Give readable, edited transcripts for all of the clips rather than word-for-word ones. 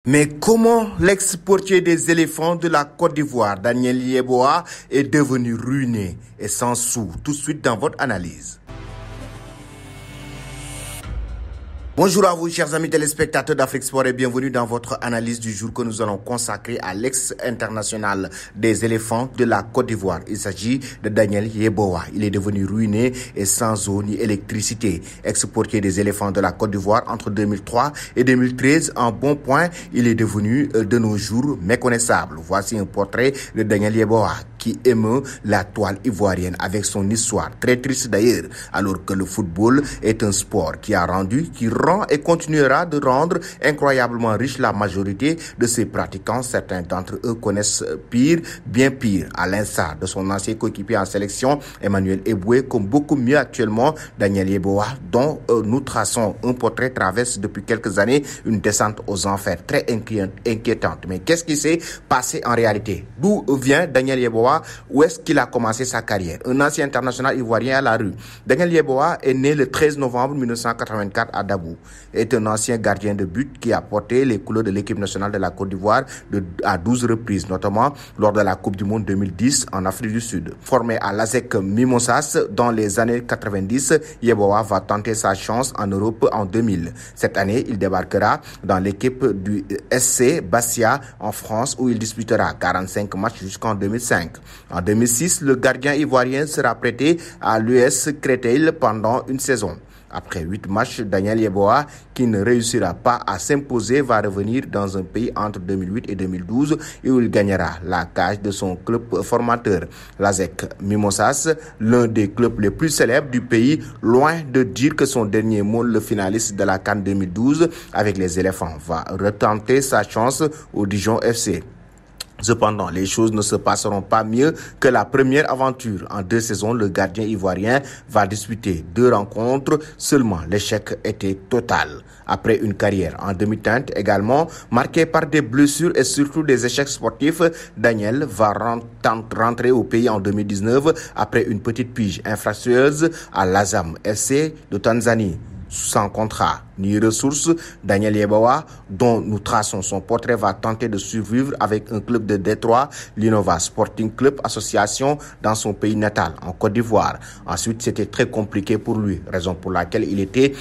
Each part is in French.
Mais comment l'ex-portier des éléphants de la Côte d'Ivoire, Daniel Yeboah, est devenu ruiné et sans sous? Tout de suite dans votre analyse. Bonjour à vous, chers amis téléspectateurs d'Afrique Sport, et bienvenue dans votre analyse du jour que nous allons consacrer à l'ex-international des éléphants de la Côte d'Ivoire. Il s'agit de Daniel Yeboah. Il est devenu ruiné et sans eau ni électricité. Ex-portier des éléphants de la Côte d'Ivoire entre 2003 et 2013, en bon point, il est devenu de nos jours méconnaissable. Voici un portrait de Daniel Yeboah qui émeut la toile ivoirienne avec son histoire, très triste d'ailleurs, alors que le football est un sport qui rend et continuera de rendre incroyablement riche la majorité de ses pratiquants. Certains d'entre eux connaissent pire, bien pire, à l'instar de son ancien coéquipier en sélection, Emmanuel Eboué, comme beaucoup mieux actuellement Daniel Yeboah, dont nous traçons un portrait traverse depuis quelques années une descente aux enfers très inquiétante. Mais qu'est-ce qui s'est passé en réalité? D'où vient Daniel Yeboah? Où est-ce qu'il a commencé sa carrière? Un ancien international ivoirien à la rue. Daniel Yeboah est né le 13 novembre 1984 à Dabou. Est un ancien gardien de but qui a porté les couleurs de l'équipe nationale de la Côte d'Ivoire à 12 reprises, notamment lors de la Coupe du Monde 2010 en Afrique du Sud. Formé à l'ASEC Mimosas dans les années 90, Yeboah va tenter sa chance en Europe en 2000. Cette année, il débarquera dans l'équipe du SC Bastia en France où il disputera 45 matchs jusqu'en 2005. En 2006, le gardien ivoirien sera prêté à l'US Créteil pendant une saison. Après 8 matchs, Daniel Yeboah, qui ne réussira pas à s'imposer, va revenir dans un pays entre 2008 et 2012 où il gagnera la cage de son club formateur, l'ASEC Mimosas, l'un des clubs les plus célèbres du pays, loin de dire que son dernier mot, le finaliste de la CAN 2012 avec les éléphants, va retenter sa chance au Dijon FC. Cependant, les choses ne se passeront pas mieux que la première aventure. En 2 saisons, le gardien ivoirien va disputer 2 rencontres. Seulement, l'échec était total. Après une carrière en demi-teinte également, marquée par des blessures et surtout des échecs sportifs, Daniel va rentrer au pays en 2019 après une petite pige infructueuse à l'Azam FC de Tanzanie. Sans contrat ni ressources, Daniel Yeboah, dont nous traçons son portrait, va tenter de survivre avec un club de Détroit, l'Innova Sporting Club Association, dans son pays natal, en Côte d'Ivoire. Ensuite, c'était très compliqué pour lui, raison pour laquelle il était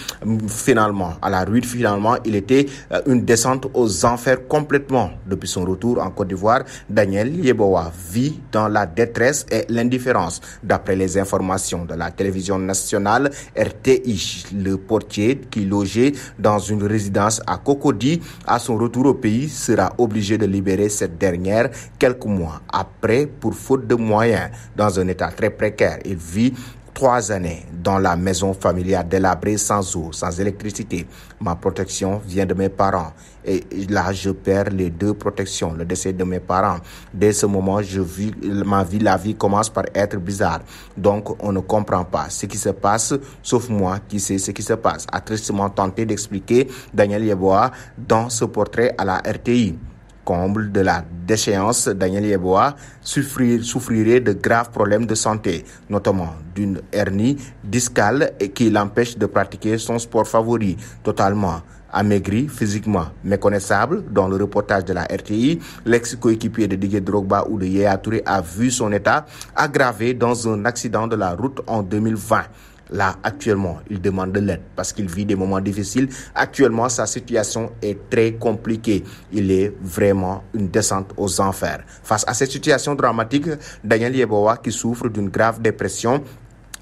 finalement à la ruine. Finalement, il était une descente aux enfers complètement. Depuis son retour en Côte d'Ivoire, Daniel Yeboah vit dans la détresse et l'indifférence. D'après les informations de la télévision nationale RTI, le portier qui logeait dans une résidence à Cocody, à son retour au pays, sera obligé de libérer cette dernière quelques mois après pour faute de moyens. Dans un état très précaire, il vit 3 années dans la maison familiale délabrée, sans eau, sans électricité. Ma protection vient de mes parents. Et là, je perds les 2 protections, le décès de mes parents. Dès ce moment, la vie commence par être bizarre. Donc, on ne comprend pas ce qui se passe, sauf moi qui sais ce qui se passe. A tristement tenté d'expliquer Daniel Yeboah dans ce portrait à la RTI. Comble de la déchéance, Daniel Yeboah souffrirait de graves problèmes de santé, notamment d'une hernie discale et qui l'empêche de pratiquer son sport favori. Totalement amaigri, physiquement méconnaissable. Dans le reportage de la RTI, l'ex-coéquipier de Didier Drogba ou de Yaya Touré a vu son état aggravé dans un accident de la route en 2020. Là, actuellement, il demande de l'aide parce qu'il vit des moments difficiles. Actuellement, sa situation est très compliquée. Il est vraiment une descente aux enfers. Face à cette situation dramatique, Daniel Yeboah, qui souffre d'une grave dépression,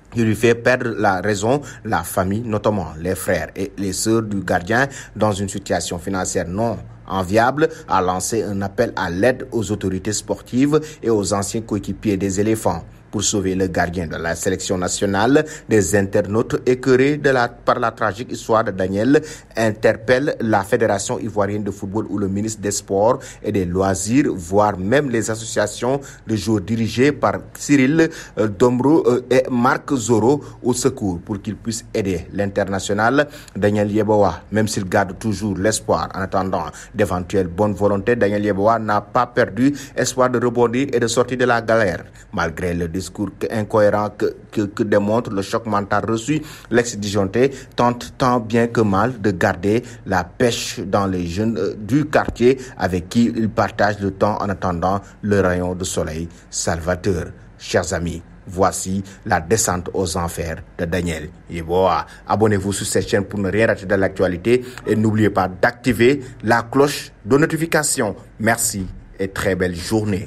qui lui fait perdre la raison, la famille, notamment les frères et les sœurs du gardien, dans une situation financière non enviable, a lancé un appel à l'aide aux autorités sportives et aux anciens coéquipiers des éléphants. Pour sauver le gardien de la sélection nationale, des internautes écœurés par la tragique histoire de Daniel interpellent la Fédération ivoirienne de football ou le ministre des Sports et des Loisirs, voire même les associations de joueurs dirigées par Cyril Dombro et Marc Zoro au secours pour qu'ils puissent aider l'international Daniel Yeboah. Même s'il garde toujours l'espoir en attendant d'éventuelles bonnes volontés, Daniel Yeboah n'a pas perdu espoir de rebondir et de sortir de la galère. Malgré le discours incohérent que démontre le choc mental reçu, l'ex-disjoncté tente tant bien que mal de garder la pêche dans les jeunes du quartier avec qui il partage le temps en attendant le rayon de soleil salvateur. Chers amis, voici la descente aux enfers de Daniel Yeboah. Abonnez-vous sur cette chaîne pour ne rien rater de l'actualité et n'oubliez pas d'activer la cloche de notification. Merci et très belle journée.